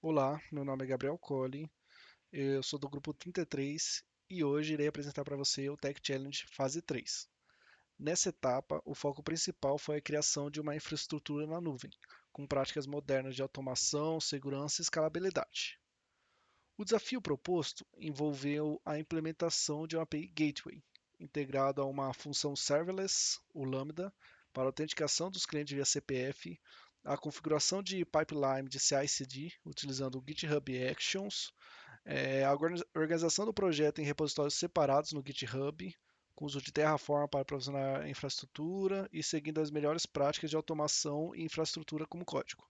Olá, meu nome é Gabriel Colli, eu sou do grupo 33 e hoje irei apresentar para você o Tech Challenge Fase 3. Nessa etapa, o foco principal foi a criação de uma infraestrutura na nuvem, com práticas modernas de automação, segurança e escalabilidade. O desafio proposto envolveu a implementação de uma API Gateway, integrado a uma função serverless, o Lambda, para a autenticação dos clientes via CPF, a configuração de pipeline de CI/CD utilizando o GitHub Actions, a organização do projeto em repositórios separados no GitHub, com uso de Terraform para provisionar a infraestrutura e seguindo as melhores práticas de automação e infraestrutura como código.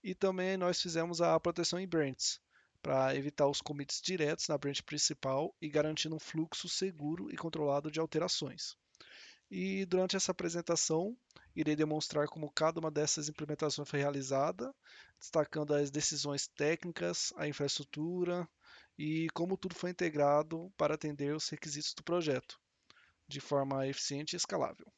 E também nós fizemos a proteção em branches, para evitar os commits diretos na branch principal e garantindo um fluxo seguro e controlado de alterações. E durante essa apresentação, irei demonstrar como cada uma dessas implementações foi realizada, destacando as decisões técnicas, a infraestrutura e como tudo foi integrado para atender os requisitos do projeto, de forma eficiente e escalável.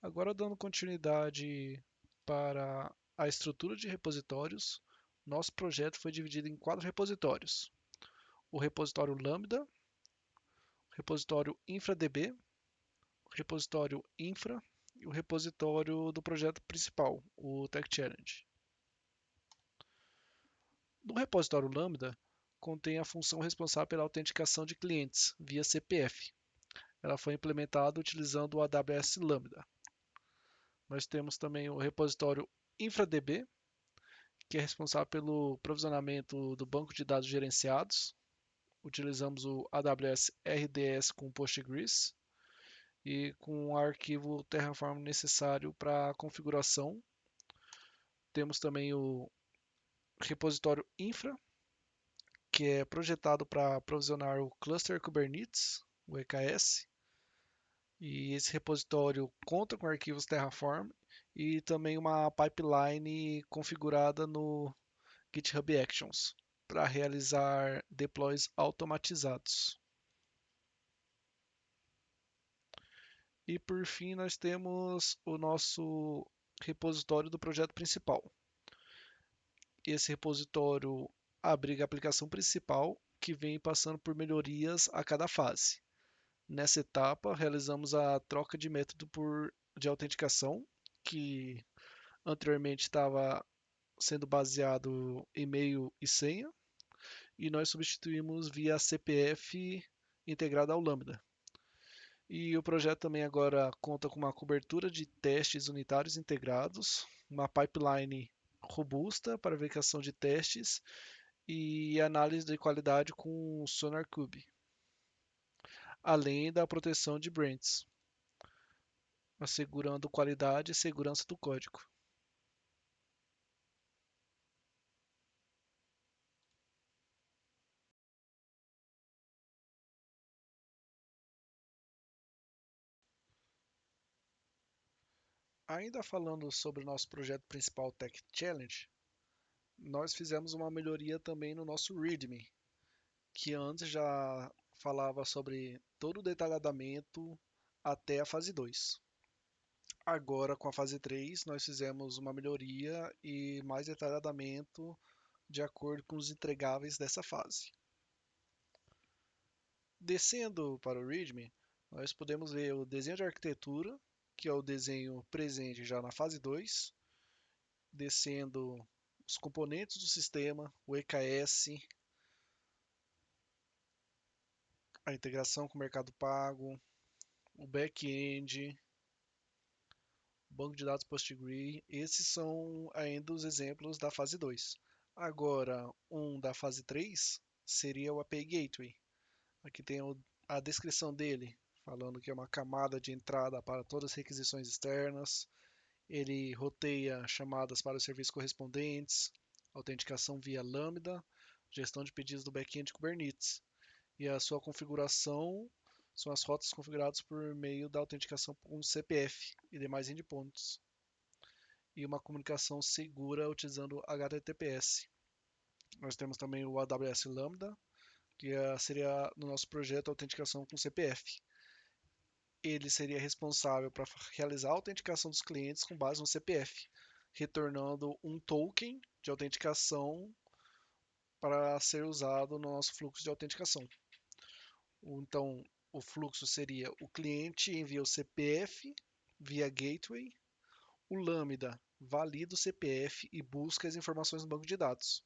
Agora, dando continuidade para a estrutura de repositórios, nosso projeto foi dividido em 4 repositórios: o repositório Lambda, o repositório InfraDB, o repositório Infra e o repositório do projeto principal, o Tech Challenge. No repositório Lambda, contém a função responsável pela autenticação de clientes via CPF. Ela foi implementada utilizando o AWS Lambda. Nós temos também o repositório InfraDB, que é responsável pelo provisionamento do banco de dados gerenciados. Utilizamos o AWS RDS com Postgres e com o arquivo Terraform necessário para a configuração. Temos também o repositório Infra, que é projetado para provisionar o Cluster Kubernetes, o EKS, e esse repositório conta com arquivos Terraform e também uma pipeline configurada no GitHub Actions para realizar deploys automatizados. E por fim, nós temos o nosso repositório do projeto principal. Esse repositório abriga a aplicação principal, que vem passando por melhorias a cada fase. Nessa etapa, realizamos a troca de método de autenticação, que anteriormente estava sendo baseado em e-mail e senha, e nós substituímos via CPF integrada ao Lambda. E o projeto também agora conta com uma cobertura de testes unitários integrados, uma pipeline robusta para verificação de testes e análise de qualidade com SonarQube, além da proteção de brands, assegurando qualidade e segurança do código. Ainda falando sobre o nosso projeto principal Tech Challenge, nós fizemos uma melhoria também no nosso README, que antes já falava sobre todo o detalhamento até a fase 2. Agora, com a fase 3, nós fizemos uma melhoria e mais detalhamento de acordo com os entregáveis dessa fase. Descendo para o README, nós podemos ver o desenho de arquitetura, que é o desenho presente já na fase 2, descendo os componentes do sistema, o EKS, a integração com o mercado pago, o back-end, o banco de dados Postgre. Esses são ainda os exemplos da fase 2. Agora, um da fase 3 seria o API Gateway. Aqui tem a descrição dele, falando que é uma camada de entrada para todas as requisições externas. Ele roteia chamadas para os serviços correspondentes, autenticação via Lambda, gestão de pedidos do back-end Kubernetes. E a sua configuração são as rotas configuradas por meio da autenticação com CPF e demais endpoints. E uma comunicação segura utilizando HTTPS. Nós temos também o AWS Lambda, que seria no nosso projeto a autenticação com CPF. Ele seria responsável para realizar a autenticação dos clientes com base no CPF, retornando um token de autenticação para ser usado no nosso fluxo de autenticação. Então, o fluxo seria: o cliente envia o CPF via gateway, o Lambda valida o CPF e busca as informações no banco de dados.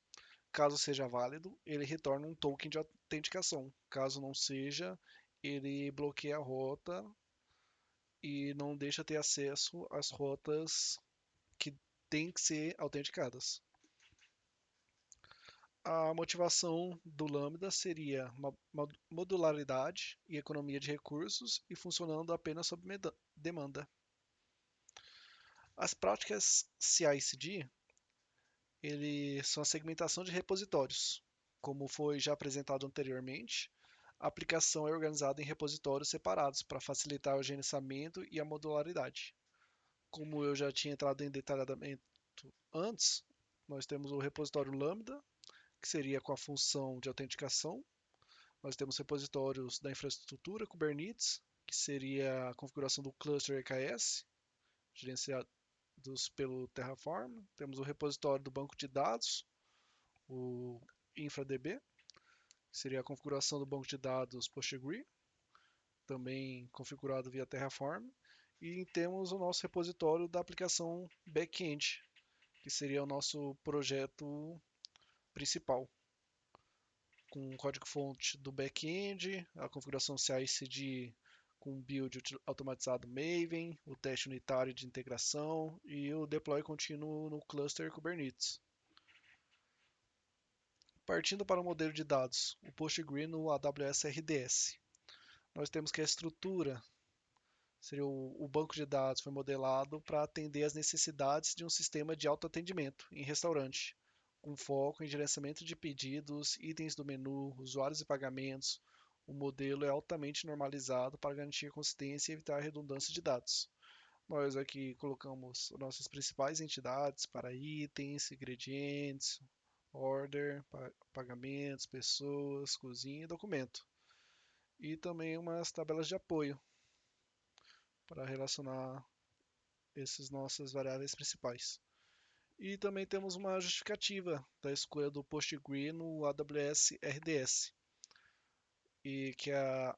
Caso seja válido, ele retorna um token de autenticação. Caso não seja, ele bloqueia a rota e não deixa ter acesso às rotas que têm que ser autenticadas. A motivação do Lambda seria uma modularidade e economia de recursos e funcionando apenas sob demanda. As práticas CI/CD são a segmentação de repositórios. Como foi já apresentado anteriormente, a aplicação é organizada em repositórios separados para facilitar o gerenciamento e a modularidade. Como eu já tinha entrado em detalhamento antes, nós temos o repositório Lambda, que seria com a função de autenticação. Nós temos repositórios da infraestrutura Kubernetes, que seria a configuração do cluster EKS, gerenciados pelo Terraform. Temos o repositório do banco de dados, o InfraDB, que seria a configuração do banco de dados PostgreSQL, também configurado via Terraform. E temos o nosso repositório da aplicação back-end, que seria o nosso projeto principal, com o código-fonte do back-end, a configuração CI/CD com build automatizado Maven, o teste unitário de integração e o deploy contínuo no cluster Kubernetes. Partindo para o modelo de dados, o PostgreSQL no AWS RDS. Nós temos que a estrutura seria o banco de dados foi modelado para atender às necessidades de um sistema de autoatendimento em restaurante, com foco em gerenciamento de pedidos, itens do menu, usuários e pagamentos. O modelo é altamente normalizado para garantir consistência e evitar redundância de dados. Nós aqui colocamos nossas principais entidades para itens, ingredientes, order, pagamentos, pessoas, cozinha e documento. E também umas tabelas de apoio para relacionar essas nossas variáveis principais. E também temos uma justificativa da escolha do PostgreSQL no AWS RDS, e que a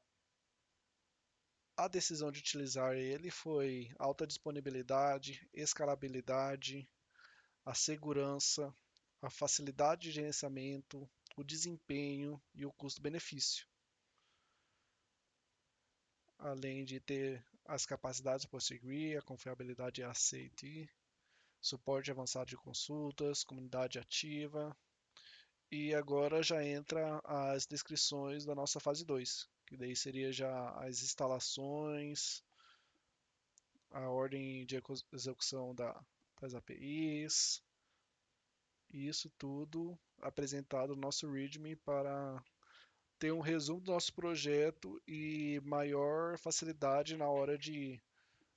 decisão de utilizar ele foi alta disponibilidade, escalabilidade, a segurança, a facilidade de gerenciamento, o desempenho e o custo-benefício, além de ter as capacidades do PostgreSQL, a confiabilidade e ACID, suporte avançado de consultas, comunidade ativa. E agora já entra as descrições da nossa fase 2, que daí seria já as instalações, a ordem de execução das APIs, e isso tudo apresentado no nosso README para ter um resumo do nosso projeto e maior facilidade na hora de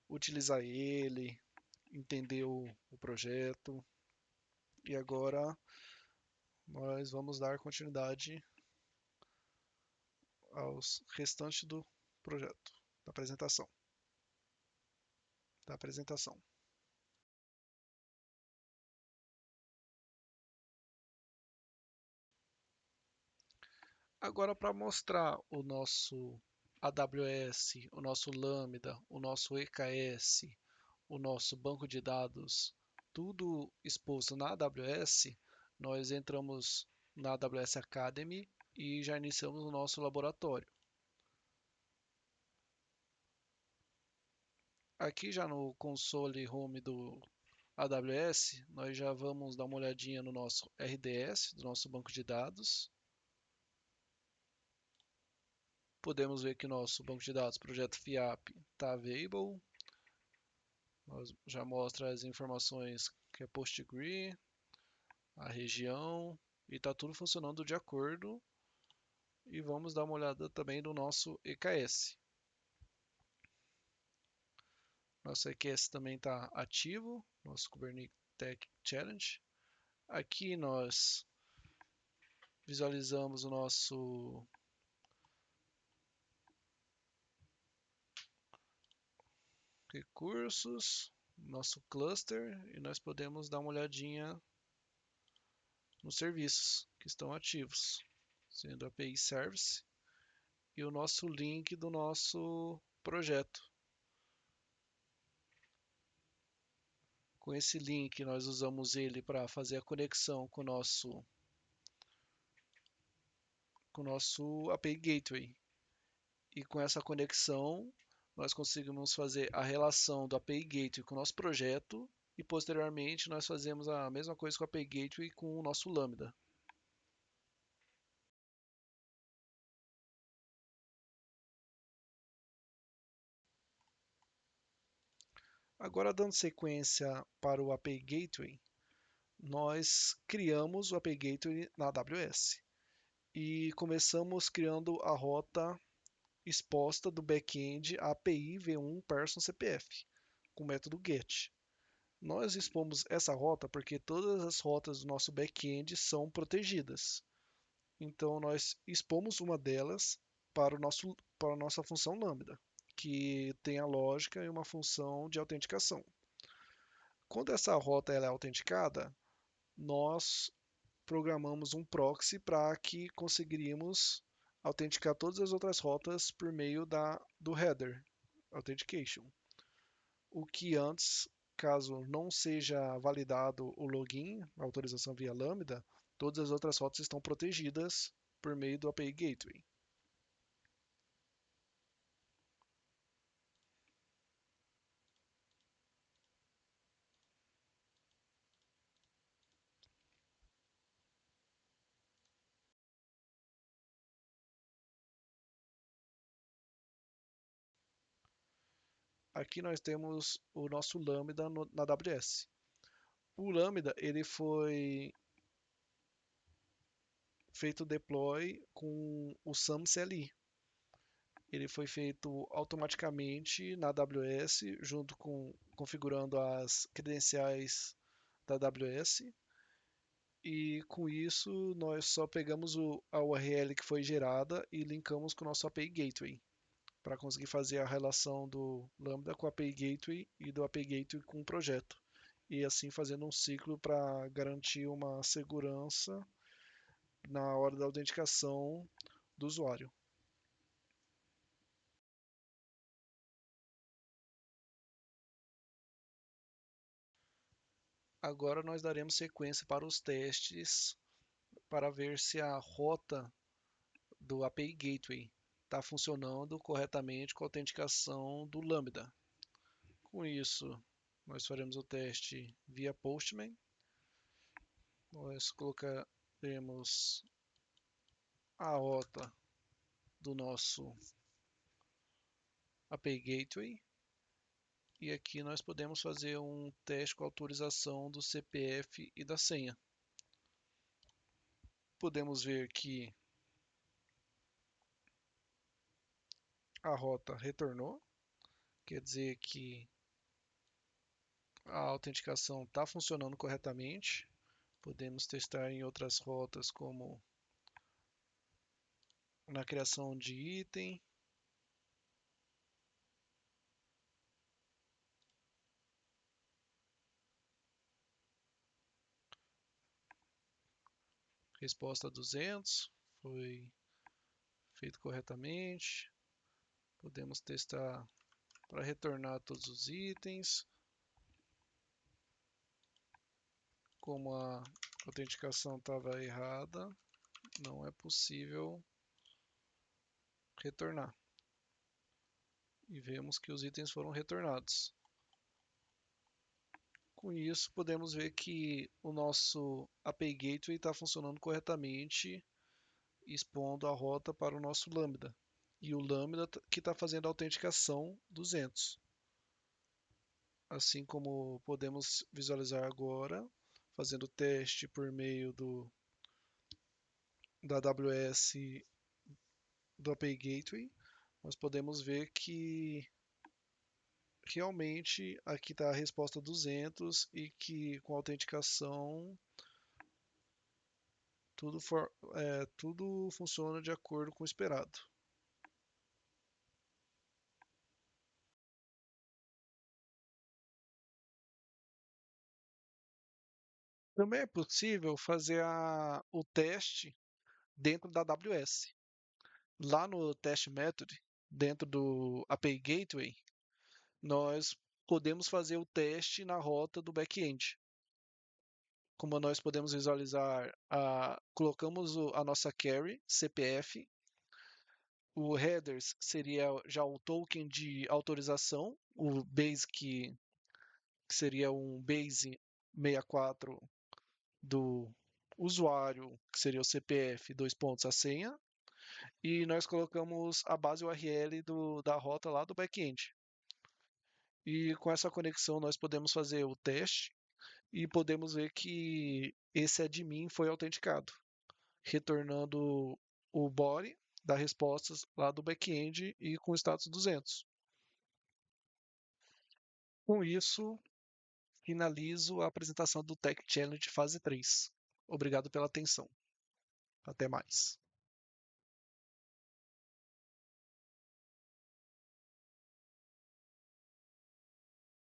utilizar ele, entender o projeto. E agora nós vamos dar continuidade aos restantes do projeto, da apresentação. Da apresentação. Agora, para mostrar o nosso AWS, o nosso Lambda, o nosso EKS, o nosso banco de dados, tudo exposto na AWS, nós entramos na AWS Academy e já iniciamos o nosso laboratório. Aqui já no console home do AWS, nós já vamos dar uma olhadinha no nosso RDS, do nosso banco de dados. Podemos ver que o nosso banco de dados, projeto FIAP, está available. Nós já mostra as informações que é PostgreSQL, a região, e está tudo funcionando de acordo. E vamos dar uma olhada também no nosso EKS. Nosso EKS também está ativo, nosso Kubernetes Tech Challenge. Aqui nós visualizamos recursos, nosso cluster, e nós podemos dar uma olhadinha nos serviços que estão ativos, sendo a API Service e o nosso link do nosso projeto. Com esse link, nós usamos ele para fazer a conexão com o nosso API Gateway. E com essa conexão, nós conseguimos fazer a relação do API Gateway com o nosso projeto e posteriormente nós fazemos a mesma coisa com o API Gateway com o nosso Lambda. Agora, dando sequência para o API Gateway, nós criamos o API Gateway na AWS e começamos criando a rota exposta do back-end API V1 Person CPF com o método GET. Nós expomos essa rota porque todas as rotas do nosso back-end são protegidas. Então nós expomos uma delas para a nossa função Lambda, que tem a lógica e uma função de autenticação. Quando essa rota ela é autenticada, nós programamos um proxy para que conseguiríamos autenticar todas as outras rotas por meio do header authentication. O que antes, caso não seja validado o login, a autorização via Lambda, todas as outras rotas estão protegidas por meio do API Gateway. Aqui nós temos o nosso Lambda na AWS. O Lambda ele foi feito deploy com o SAM CLI. Ele foi feito automaticamente na AWS, junto com configurando as credenciais da AWS. E com isso nós só pegamos a URL que foi gerada e linkamos com o nosso API Gateway para conseguir fazer a relação do Lambda com o API Gateway e do API Gateway com o projeto. E assim fazendo um ciclo para garantir uma segurança na hora da autenticação do usuário. Agora nós daremos sequência para os testes para ver se a rota do API Gateway está funcionando corretamente com a autenticação do Lambda. Com isso, nós faremos o teste via Postman. Nós colocaremos a rota do nosso API Gateway e aqui nós podemos fazer um teste com a autorização do CPF e da senha. Podemos ver que a rota retornou, quer dizer que a autenticação está funcionando corretamente. Podemos testar em outras rotas, como na criação de item, resposta 200, foi feito corretamente. Podemos testar para retornar todos os itens. Como a autenticação estava errada, não é possível retornar. E vemos que os itens foram retornados. Com isso, podemos ver que o nosso API Gateway está funcionando corretamente, expondo a rota para o nosso Lambda. E o Lambda que está fazendo a autenticação 200. Assim como podemos visualizar agora, fazendo o teste por meio da AWS do API Gateway, nós podemos ver que realmente aqui está a resposta 200 e que com a autenticação tudo funciona de acordo com o esperado. Também é possível fazer o teste dentro da AWS. Lá no Test Method, dentro do API Gateway, nós podemos fazer o teste na rota do back-end. Como nós podemos visualizar, colocamos a nossa query, CPF, o headers seria já o token de autorização, o base que seria um base 64 do usuário, que seria o CPF, dois pontos, a senha, e nós colocamos a base URL da rota lá do back-end. E com essa conexão nós podemos fazer o teste e podemos ver que esse admin foi autenticado, retornando o body das respostas lá do back-end e com o status 200. Com isso, finalizo a apresentação do Tech Challenge fase 3. Obrigado pela atenção. Até mais.